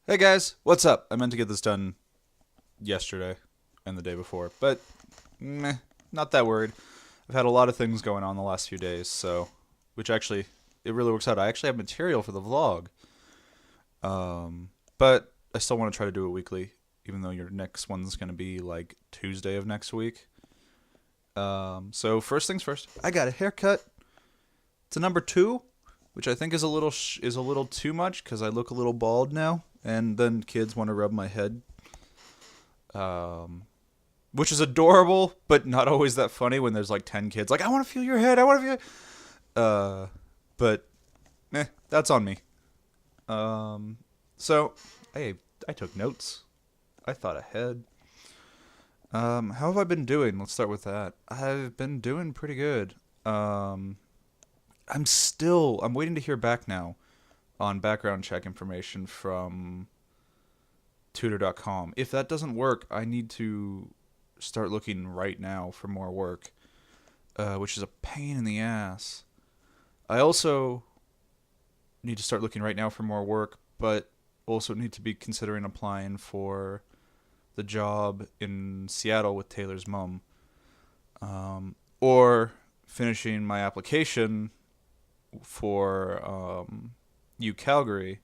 Hey guys, what's up? I meant to get this done yesterday and the day before, but meh, not that worried. I've had a lot of things going on the last few days, so which actually it really works out. I actually have material for the vlog, but I still want to try to do it weekly, even though your next one's gonna be like Tuesday of next week. So first things first, I got a haircut. It's a number two, which I think is is a little too much because I look a little bald now, and then kids want to rub my head, um, which is adorable, but not always that funny when there's like 10 kids like I want to feel your head, I want to feel. But that's on me. Um, so hey, I took notes. I thought ahead. How have I been doing? Let's start with that. I've been doing pretty good. Um, I'm waiting to hear back now on background check information from tutor.com. If that doesn't work, I need to start looking right now for more work, which is a pain in the ass. I also need to start looking right now for more work, but also need to be considering applying for the job in Seattle with Taylor's mom, or finishing my application for U Calgary.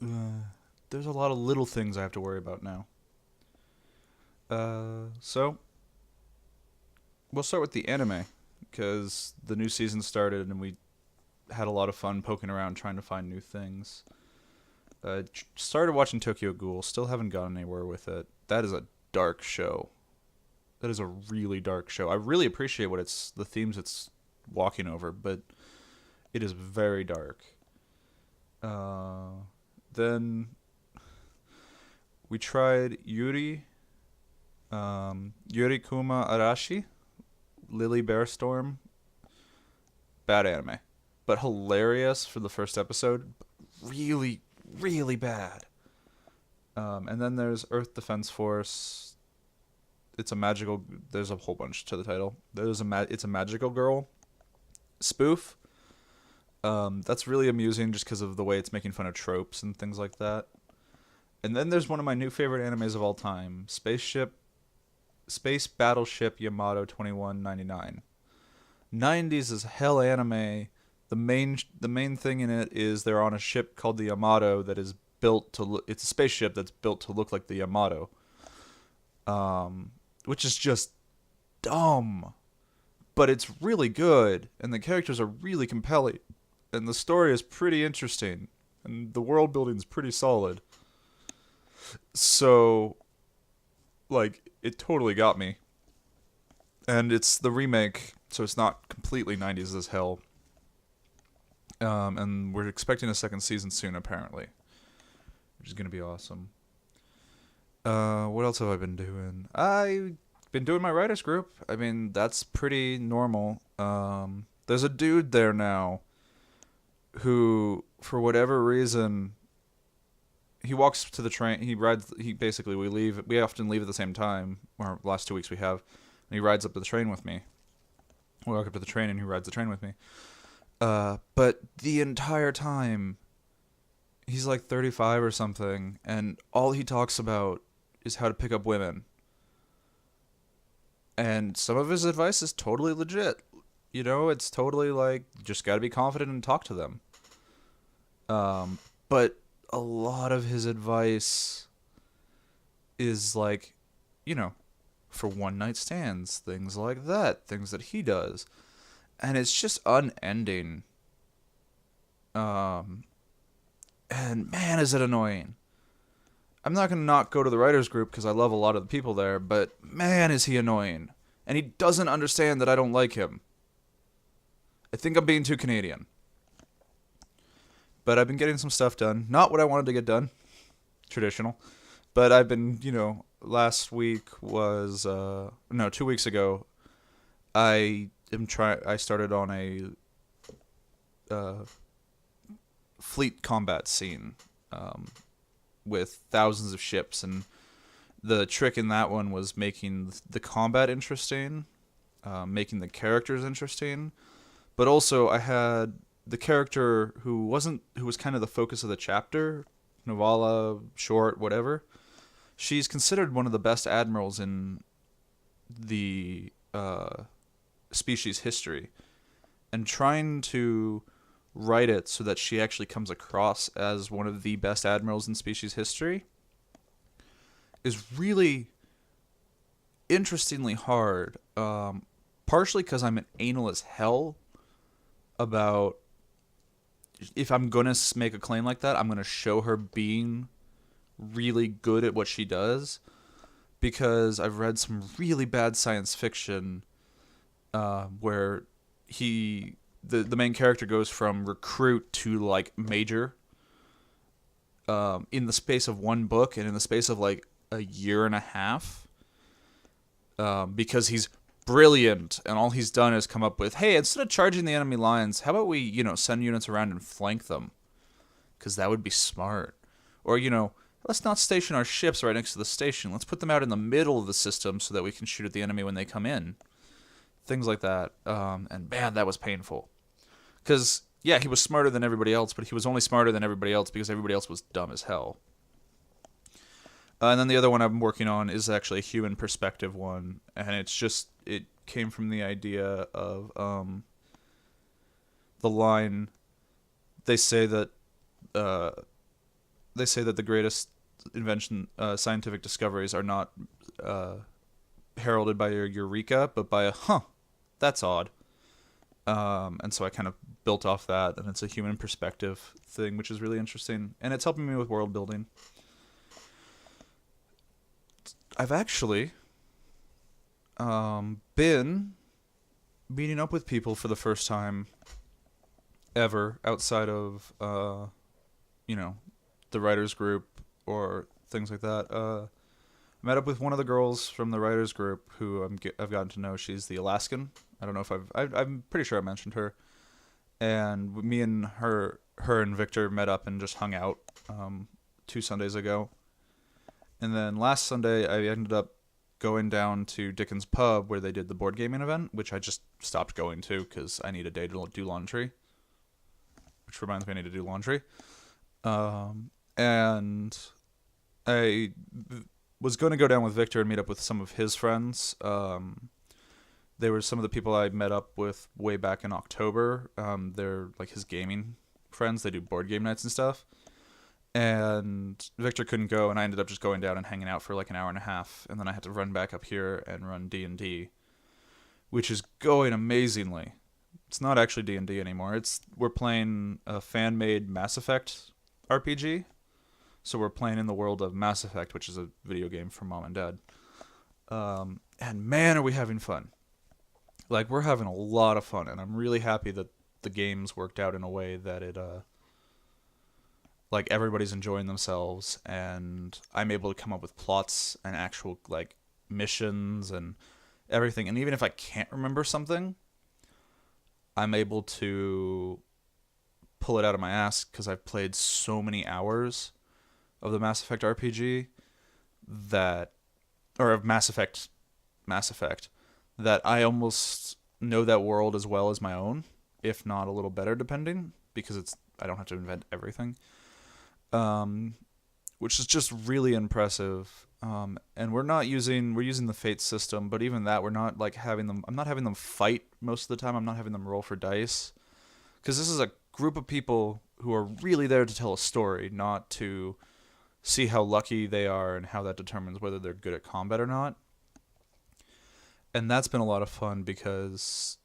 There's a lot of little things I have to worry about now. So we'll start with the anime because the new season started and we had a lot of fun poking around trying to find new things. Started watching Tokyo Ghoul. Still haven't gotten anywhere with it. That is a dark show. That is a really dark show. I really appreciate the themes it's walking over, but it is very dark. Then we tried Yuri Kuma Arashi, Lily Bearstorm. Bad anime, but hilarious for the first episode. Really, really bad. And then there's Earth Defense Force. It's a magical. There's a whole bunch to the title. It's a magical girl spoof. That's really amusing just because of the way it's making fun of tropes and things like that. And then there's one of my new favorite animes of all time, Space Battleship Yamato 2199. 90s is hell anime. The main thing in it is they're on a ship called the Yamato that is built to look. It's a spaceship that's built to look like the Yamato, which is just dumb, but it's really good, and the characters are really compelling, and the story is pretty interesting, and the world building is pretty solid. So, like, it totally got me. And it's the remake, so it's not completely 90s as hell. And we're expecting a second season soon, apparently, which is gonna be awesome. What else have I been doing? I've been doing my writers group. I mean, that's pretty normal. There's a dude there now who, for whatever reason, he walks to the train. He rides. He basically we leave. We often leave at the same time. Or last 2 weeks we have. And he rides up to the train with me. We walk up to the train and he rides the train with me. But the entire time, he's like 35 or something, and all he talks about is how to pick up women. And some of his advice is totally legit. You know, it's totally like just got to be confident and talk to them. But a lot of his advice is like, you know, for one night stands, things like that, things that he does, and it's just unending. Um, and man, is it annoying. I'm not gonna not go to the writers group because I love a lot of the people there, but man, is he annoying, and he doesn't understand that I don't like him. I think I'm being too Canadian, but I've been getting some stuff done. Not what I wanted to get done, traditional, but I've been, last week was no, 2 weeks ago. I started on a uh, fleet combat scene, with thousands of ships, and the trick in that one was making the combat interesting, making the characters interesting, but also I had the character who was kind of the focus of the chapter, Navala, Short, whatever. She's considered one of the best admirals in the species history, and trying to write it so that she actually comes across as one of the best admirals in species history is really interestingly hard. Partially because I'm an anal as hell about, if I'm gonna make a claim like that, I'm gonna show her being really good at what she does, because I've read some really bad science fiction where the main character goes from recruit to like major in the space of one book and in the space of like a year and a half, because he's brilliant and all he's done is come up with, hey, instead of charging the enemy lines, how about we send units around and flank them, because that would be smart. Or let's not station our ships right next to the station, let's put them out in the middle of the system so that we can shoot at the enemy when they come in. Things like that. And man, that was painful. Because, yeah, he was smarter than everybody else, but he was only smarter than everybody else because everybody else was dumb as hell. And then the other one I'm working on is actually a human perspective one, and it came from the idea of the line, they say that the greatest scientific discoveries are not heralded by a eureka, but by a that's odd. And so I kind of built off that, and it's a human perspective thing, which is really interesting, and it's helping me with world building. I've actually been meeting up with people for the first time ever outside of the writers group or things like that. I met up with one of the girls from the writers group who I've gotten to know. She's the Alaskan. I don't know if I'm pretty sure I mentioned her. And me and her and Victor met up and just hung out 2 Sundays ago. And then last Sunday, I ended up going down to Dickens Pub where they did the board gaming event, which I just stopped going to because I need a day to do laundry. Which reminds me I need to do laundry. And I was going to go down with Victor and meet up with some of his friends. They were some of the people I met up with way back in October. They're like his gaming friends. They do board game nights and stuff. And Victor couldn't go, and I ended up just going down and hanging out for like an hour and a half, and then I had to run back up here and run D&D, which is going amazingly. It's not actually D&D anymore. We're playing a fan-made Mass Effect RPG, so we're playing in the world of Mass Effect, which is a video game from Mom and Dad. And man, are we having fun. Like, we're having a lot of fun, and I'm really happy that the games worked out in a way that it like everybody's enjoying themselves, and I'm able to come up with plots and actual like missions and everything. And even if I can't remember something, I'm able to pull it out of my ass because I've played so many hours of the Mass Effect RPG of Mass Effect, that I almost know that world as well as my own, if not a little better, depending, because I don't have to invent everything. Which is just really impressive. And we're using the Fate system, but even that, we're not like I'm not having them fight most of the time. I'm not having them roll for dice, because this is a group of people who are really there to tell a story, not to see how lucky they are and how that determines whether they're good at combat or not. And that's been a lot of fun because,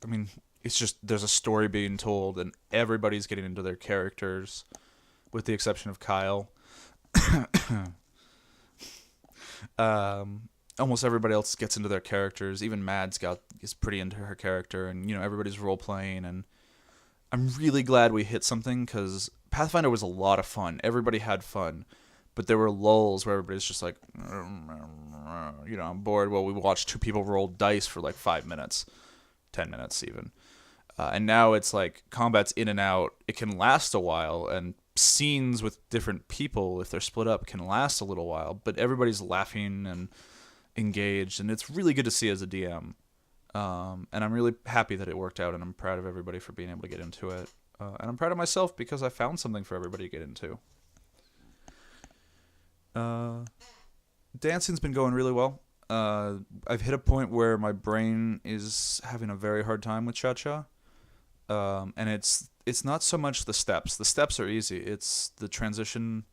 I mean, it's just, there's a story being told and everybody's getting into their characters, with the exception of Kyle. Almost everybody else gets into their characters. Even Mads is pretty into her character, and everybody's role playing. And I'm really glad we hit something, because Pathfinder was a lot of fun. Everybody had fun, but there were lulls where everybody's just like, I'm bored. Well, we watched 2 people roll dice for like 5 minutes, 10 minutes even. And now it's like combat's in and out. It can last a while, and scenes with different people, if they're split up, can last a little while, but everybody's laughing and engaged, and it's really good to see as a DM. And I'm really happy that it worked out, and I'm proud of everybody for being able to get into it. And I'm proud of myself because I found something for everybody to get into. Dancing's been going really well. I've hit a point where my brain is having a very hard time with cha-cha. And it's not so much the steps. The steps are easy. It's the transition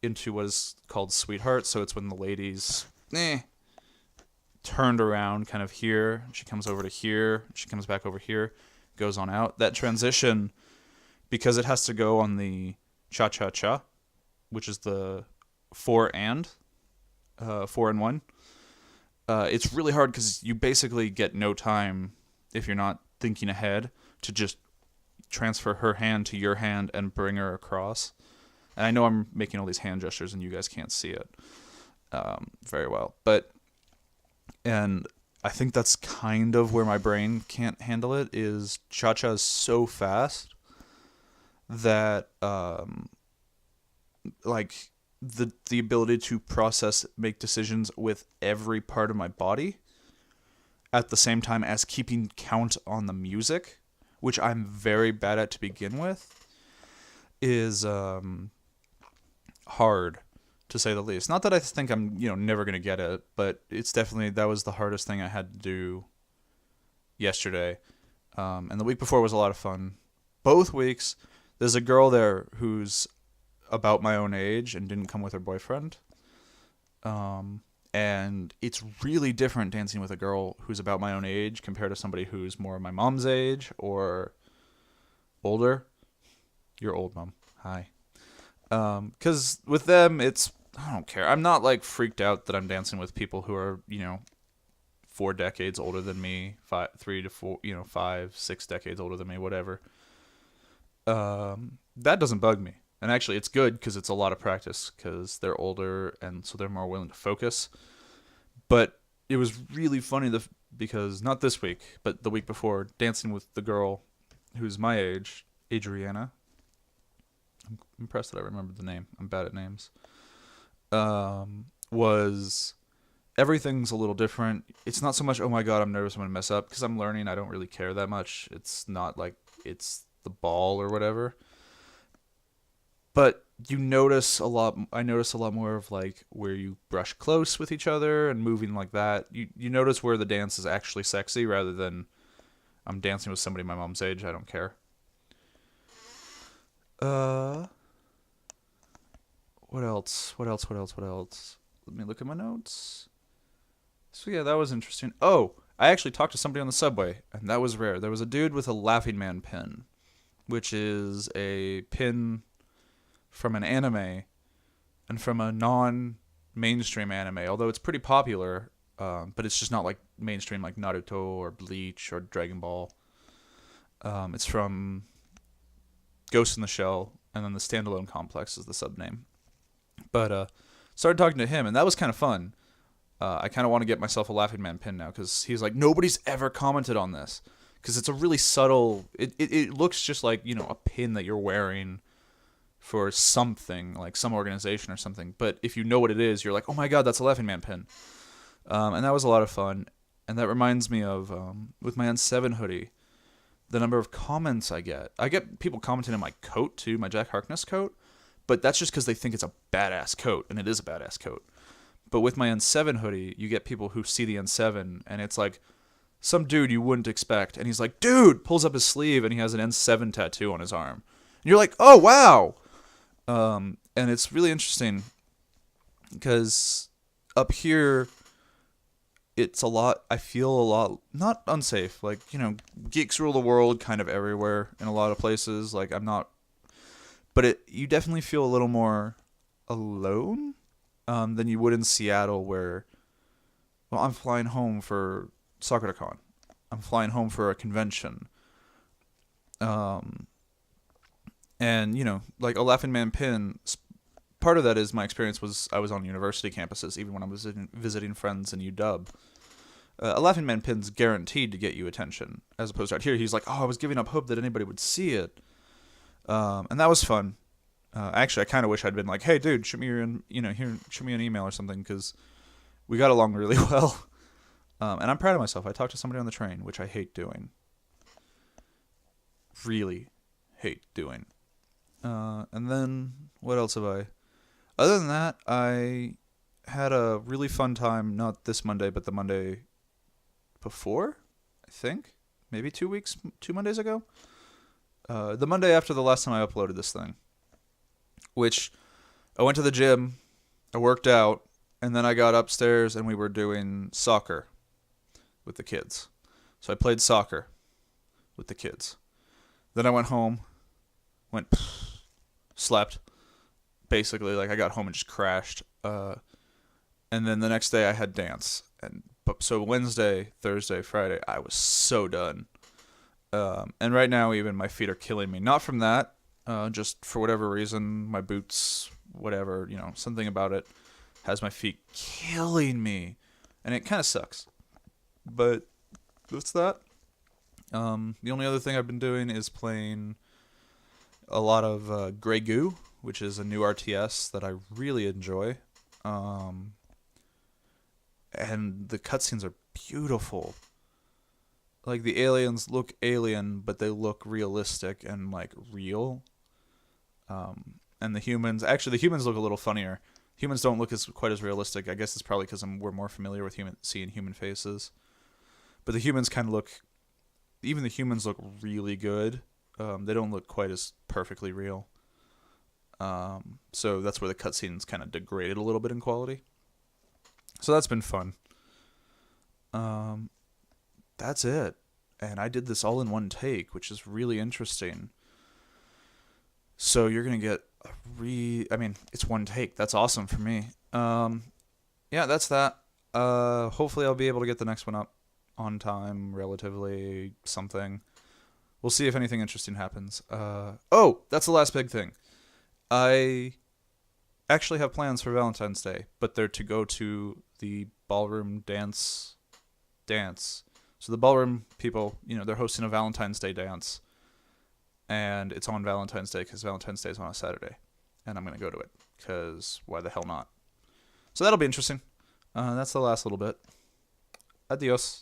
into what is called sweetheart. So it's when the ladies turned around kind of here. She comes over to here. She comes back over here. Goes on out. That transition, because it has to go on the cha-cha-cha, which is the 4 and 1. It's really hard because you basically get no time, if you're not thinking ahead, to just transfer her hand to your hand and bring her across. And I know I'm making all these hand gestures and you guys can't see it very well. And I think that's kind of where my brain can't handle it, is cha-cha is so fast that like the ability to process, make decisions with every part of my body at the same time as keeping count on the music, which I'm very bad at to begin with, is hard, to say the least. Not that I think I'm, never going to get it, but it's definitely, that was the hardest thing I had to do yesterday. And the week before was a lot of fun. Both weeks, there's a girl there who's about my own age and didn't come with her boyfriend. And it's really different dancing with a girl who's about my own age compared to somebody who's more my mom's age or older. You're old, Mom. Hi. 'Cause with them, I don't care. I'm not like freaked out that I'm dancing with people who are, 4 decades older than me, 3 to 4, 5, 6 decades older than me, whatever. That doesn't bug me. And actually, it's good because it's a lot of practice because they're older and so they're more willing to focus. But it was really funny because not this week, but the week before, dancing with the girl who's my age, Adriana. I'm impressed that I remembered the name. I'm bad at names. Was everything's a little different. It's not so much, oh my god, I'm nervous I'm going to mess up, because I'm learning. I don't really care that much. It's not like it's the ball or whatever. But you notice a lot. I notice a lot more of like where you brush close with each other and moving like that. You notice where the dance is actually sexy rather than I'm dancing with somebody my mom's age. I don't care. What else? What else? What else? What else? Let me look at my notes. So yeah, that was interesting. Oh, I actually talked to somebody on the subway, and that was rare. There was a dude with a Laughing Man pin, which is a pin from an anime and from a non-mainstream anime, although it's pretty popular, but it's just not like mainstream like Naruto or Bleach or Dragon Ball. It's from Ghost in the Shell, and then the Standalone Complex is the subname. But started talking to him, and that was kind of fun. I kind of want to get myself a Laughing Man pin now, because he's like, nobody's ever commented on this, because it's a really subtle, it looks just like, a pin that you're wearing for something, like some organization or something. But if you know what it is, you're like, oh my god, that's a Laughing Man pin. And that was a lot of fun. And that reminds me of, with my N7 hoodie, the number of comments I get. I get people commenting on my coat, too, my Jack Harkness coat. But that's just because they think it's a badass coat, and it is a badass coat. But with my N7 hoodie, you get people who see the N7, and it's like some dude you wouldn't expect. And he's like, dude, pulls up his sleeve, and he has an N7 tattoo on his arm. And you're like, oh, wow. And it's really interesting because up here, it's a lot, I feel a lot, not unsafe. Like, geeks rule the world kind of everywhere in a lot of places. Like, I'm not, but you definitely feel a little more alone than you would in Seattle, where, well, I'm flying home for SakuraCon. I'm flying home for a convention. And, like a Laughing Man pin, part of that is my experience was I was on university campuses, even when I was visiting friends in UW. A Laughing Man pin's guaranteed to get you attention, as opposed to out here, he's like, oh, I was giving up hope that anybody would see it. And that was fun. Actually, I kind of wish I'd been like, hey, dude, shoot me shoot me an email or something, because we got along really well. And I'm proud of myself. I talked to somebody on the train, which I hate doing. Really hate doing. And then, what else have I? Other than that, I had a really fun time, not this Monday, but the Monday before, I think. Maybe 2 Mondays ago. The Monday after the last time I uploaded this thing. Which, I went to the gym, I worked out, and then I got upstairs and we were doing soccer with the kids. So I played soccer with the kids. Then I went home, slept. Basically, like I got home and just crashed. And then the next day I had dance. So Wednesday, Thursday, Friday, I was so done. And right now even my feet are killing me. Not from that, just for whatever reason, my boots, whatever, something about it has my feet killing me. And it kind of sucks. But that's that. The only other thing I've been doing is playing a lot of Grey Goo, which is a new RTS that I really enjoy. And the cutscenes are beautiful. Like, the aliens look alien, but they look realistic and, like, real. And the humans look a little funnier. Humans don't look quite as realistic. I guess it's probably because we're more familiar with seeing human faces. But the humans even the humans look really good. They don't look quite as perfectly real. So that's where the cutscenes kind of degraded a little bit in quality. So that's been fun. That's it. And I did this all in one take, which is really interesting. So you're going to get it's one take. That's awesome for me. Yeah, that's that. Hopefully I'll be able to get the next one up on time, relatively something. We'll see if anything interesting happens. That's the last big thing. I actually have plans for Valentine's Day, but they're to go to the ballroom dance. So the ballroom people, they're hosting a Valentine's Day dance. And it's on Valentine's Day because Valentine's Day is on a Saturday. And I'm going to go to it because why the hell not? So that'll be interesting. That's the last little bit. Adios.